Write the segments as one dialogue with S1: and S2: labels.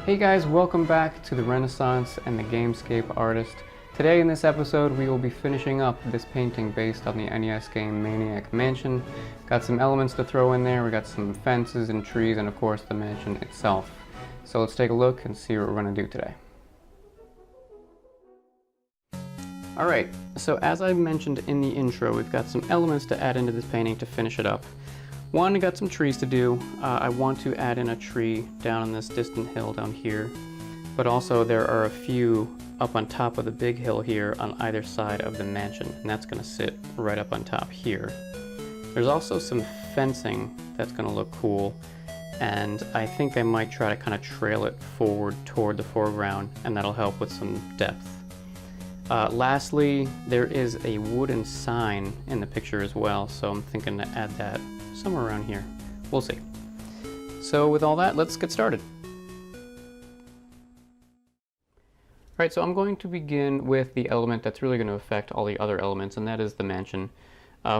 S1: Hey guys, welcome back to the Renaissance and the GameScape artist. Today in this episode we will be finishing up this painting based on the NES game Maniac Mansion. Got some elements to throw in there, we got some fences and trees and of course the mansion itself. So let's take a look and see what we're going to do today. Alright, so as I mentioned in the intro, we've got some elements to add into this painting to finish it up. One, I got some trees to do. I want to add in a tree down on this distant hill down here, but also there are a few up on top of the big hill here on either side of the mansion, and that's going to sit right up on top here. There's also some fencing that's going to look cool, and I think I might try to kind of trail it forward toward the foreground, and that'll help with some depth. Lastly, there is a wooden sign in the picture as well, so I'm thinking to add that somewhere around here. We'll see. So with all that, let's get started. Alright, so I'm going to begin with the element that's really going to affect all the other elements, and that is the mansion.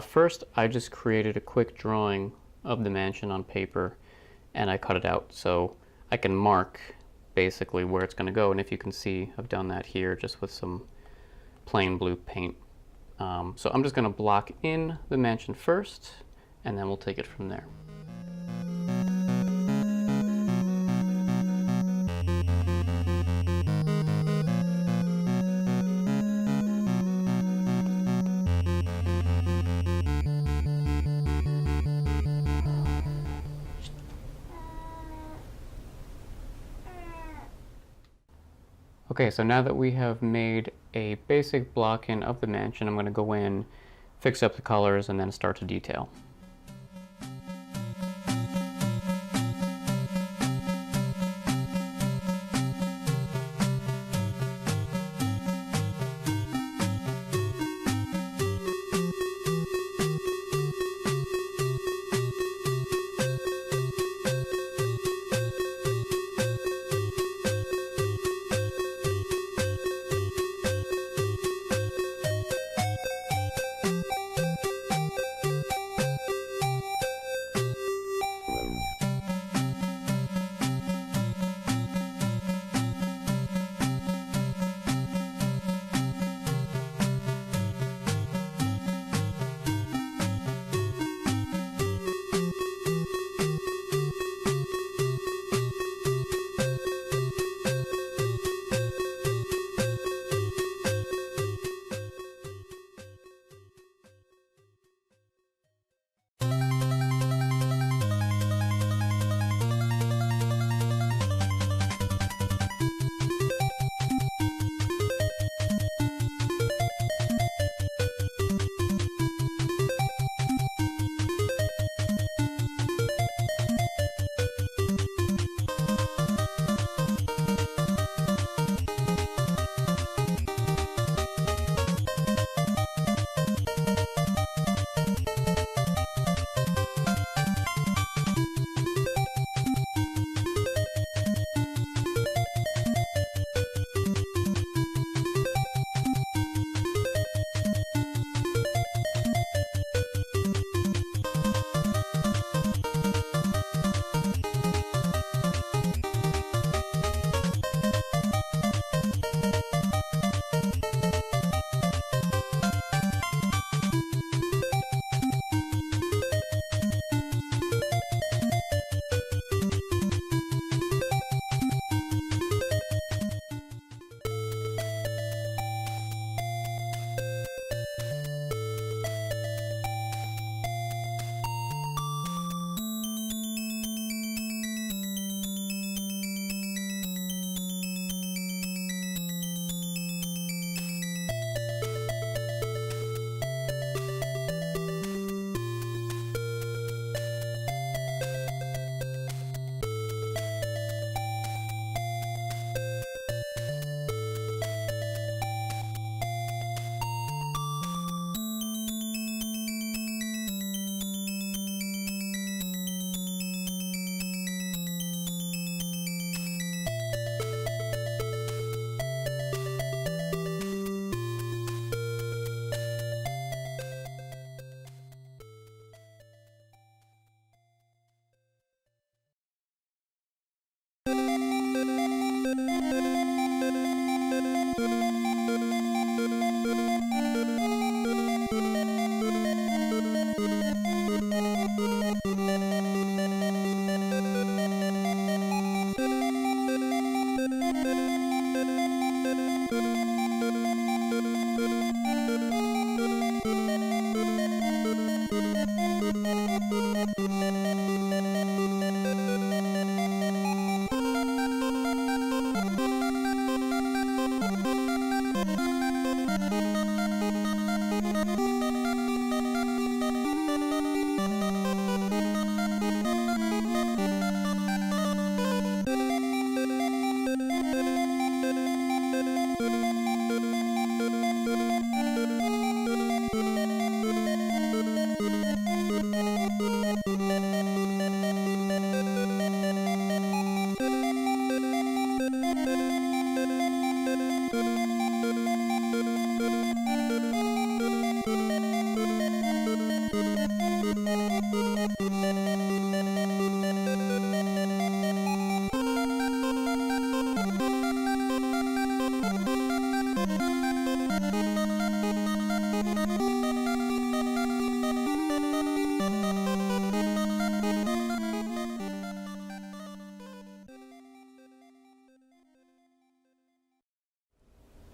S1: First, I just created a quick drawing of the mansion on paper, and I cut it out so I can mark basically where it's going to go, and if you can see, I've done that here just with some plain blue paint. So I'm just going to block in the mansion first, and then we'll take it from there. Okay, so now that we have made a basic block-in of the mansion, I'm going to go in, fix up the colors, and then start to detail.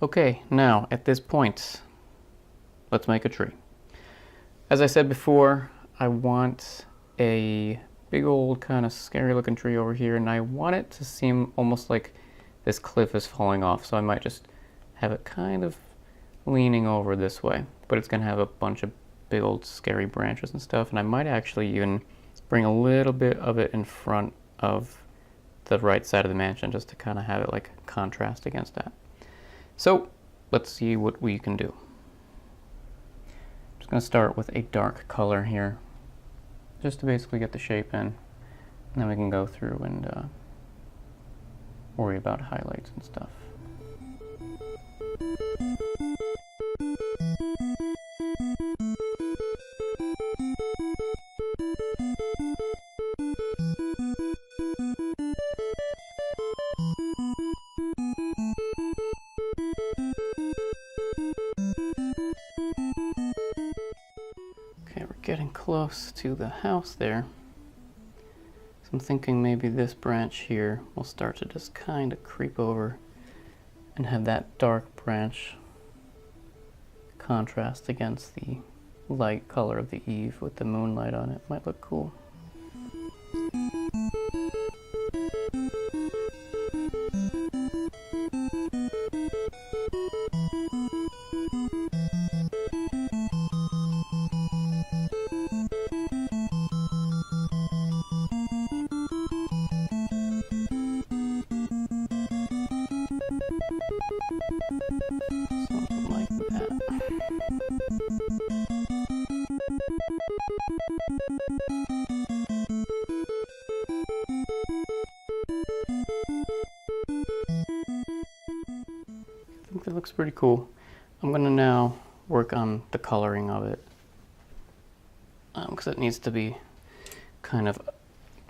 S1: Okay, now at this point, let's make a tree. As I said before, I want a big old kind of scary looking tree over here, and I want it to seem almost like this cliff is falling off, so I might just have it kind of leaning over this way, but it's going to have a bunch of big old scary branches and stuff, and I might actually even bring a little bit of it in front of the right side of the mansion just to kind of have it like contrast against that. So let's see what we can do. I'm just going to start with a dark color here, just to basically get the shape in, and then we can go through and worry about highlights and stuff. Getting close to the house there. So I'm thinking maybe this branch here will start to just kind of creep over and have that dark branch contrast against the light color of the eave with the moonlight on it. Might look cool. Something like that. I think that looks pretty cool. I'm going to now work on the coloring of it, because it needs to be kind of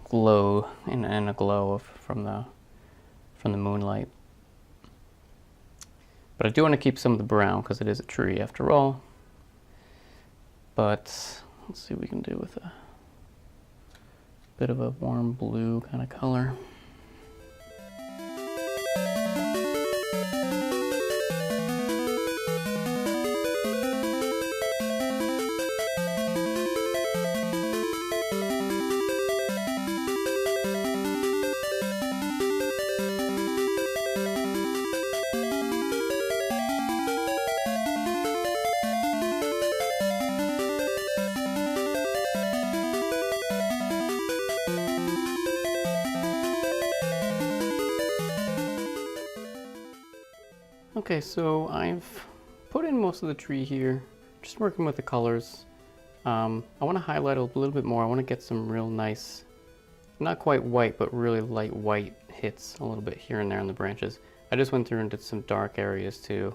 S1: glow and a glow from the moonlight. But I do want to keep some of the brown because it is a tree after all. But let's see what we can do with a bit of a warm blue kind of color. Okay, so I've put in most of the tree here, just working with the colors. I want to highlight a little bit more. I want to get some real nice, not quite white, but really light white hits a little bit here and there on the branches. I just went through and did some dark areas too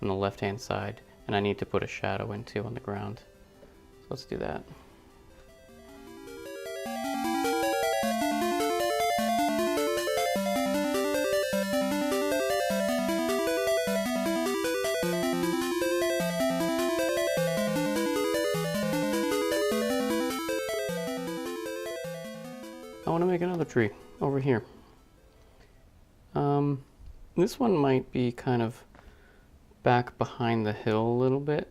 S1: on the left-hand side, and I need to put a shadow in too on the ground. So let's do that. I want to make another tree over here. This one might be kind of back behind the hill a little bit,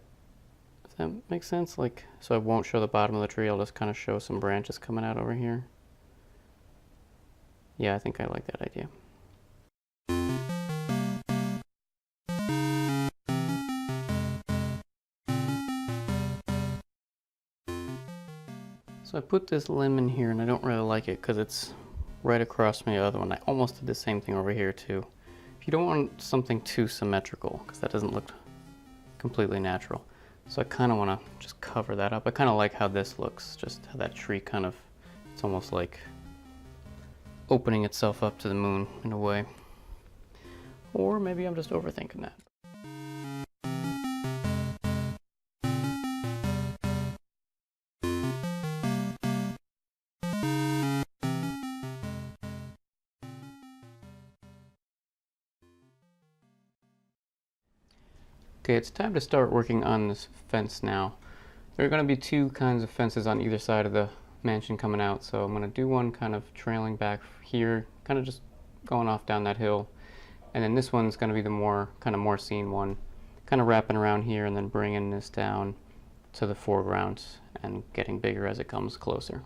S1: if that makes sense. Like, so I won't show the bottom of the tree, I'll just kind of show some branches coming out over here. Yeah, I think I like that idea. So I put this limb in here and I don't really like it because it's right across from the other one. I almost did the same thing over here too. If you don't want something too symmetrical, because that doesn't look completely natural. So I kind of want to just cover that up. I kind of like how this looks, just how that tree kind of, it's almost like opening itself up to the moon in a way. Or maybe I'm just overthinking that. Okay, it's time to start working on this fence now. There are going to be two kinds of fences on either side of the mansion coming out, so I'm going to do one kind of trailing back here, kind of just going off down that hill, and then this one's going to be the more seen one, kind of wrapping around here and then bringing this down to the foreground and getting bigger as it comes closer.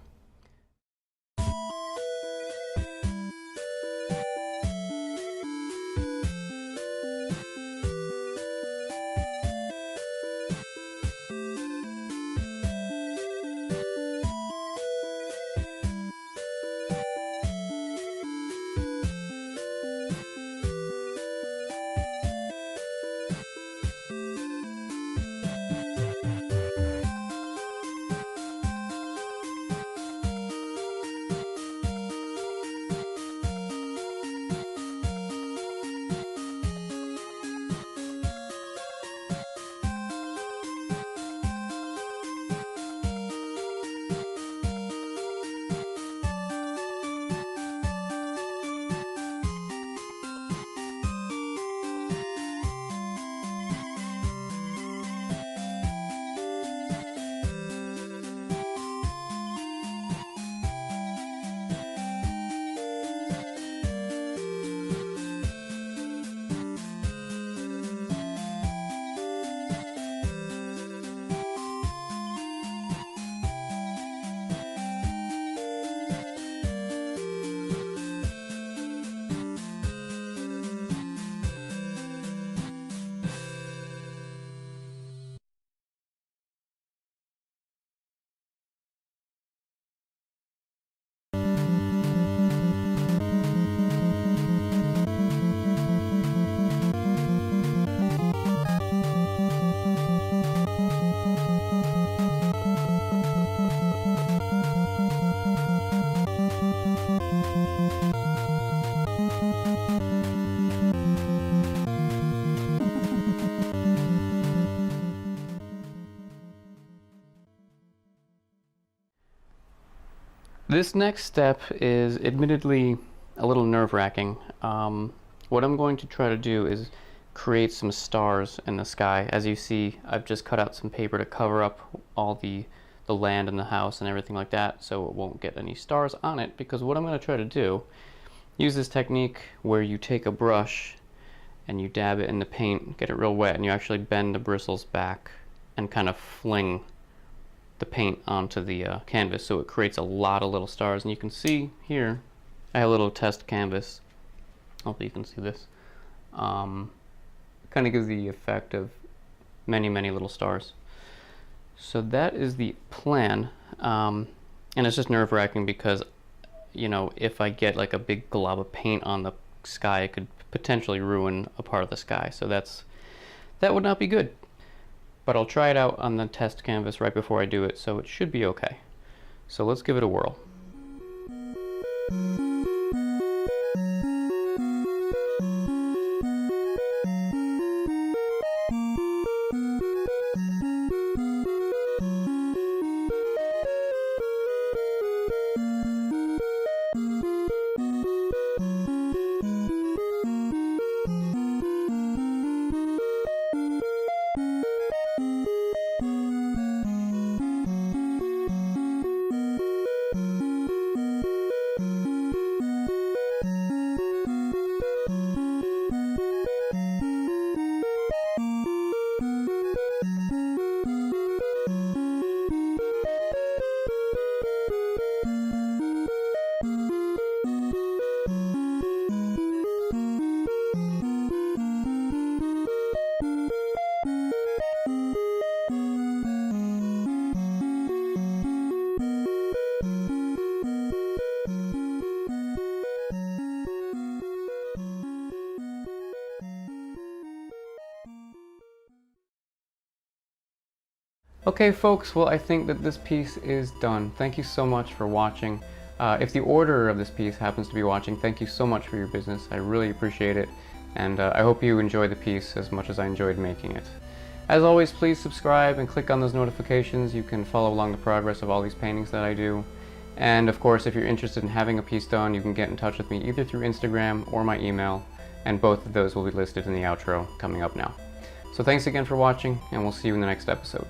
S1: This next step is admittedly a little nerve-wracking. What I'm going to try to do is create some stars in the sky. As you see, I've just cut out some paper to cover up all the land in the house and everything like that, so it won't get any stars on it, because what I'm going to try to do, use this technique where you take a brush and you dab it in the paint, get it real wet, and you actually bend the bristles back and kind of fling the paint onto the canvas, so it creates a lot of little stars. And you can see here I have a little test canvas. Hopefully you can see this. Kind of gives the effect of many little stars. So that is the plan, and it's just nerve-wracking because, you know, if I get like a big glob of paint on the sky, it could potentially ruin a part of the sky, so that would not be good. But I'll try it out on the test canvas right before I do it, so it should be okay. So let's give it a whirl. Okay folks, well I think that this piece is done. Thank you so much for watching. If the order of this piece happens to be watching, thank you so much for your business. I really appreciate it, and I hope you enjoy the piece as much as I enjoyed making it. As always, please subscribe and click on those notifications. You can follow along the progress of all these paintings that I do. And of course, if you're interested in having a piece done, you can get in touch with me either through Instagram or my email, and both of those will be listed in the outro coming up now. So thanks again for watching, and we'll see you in the next episode.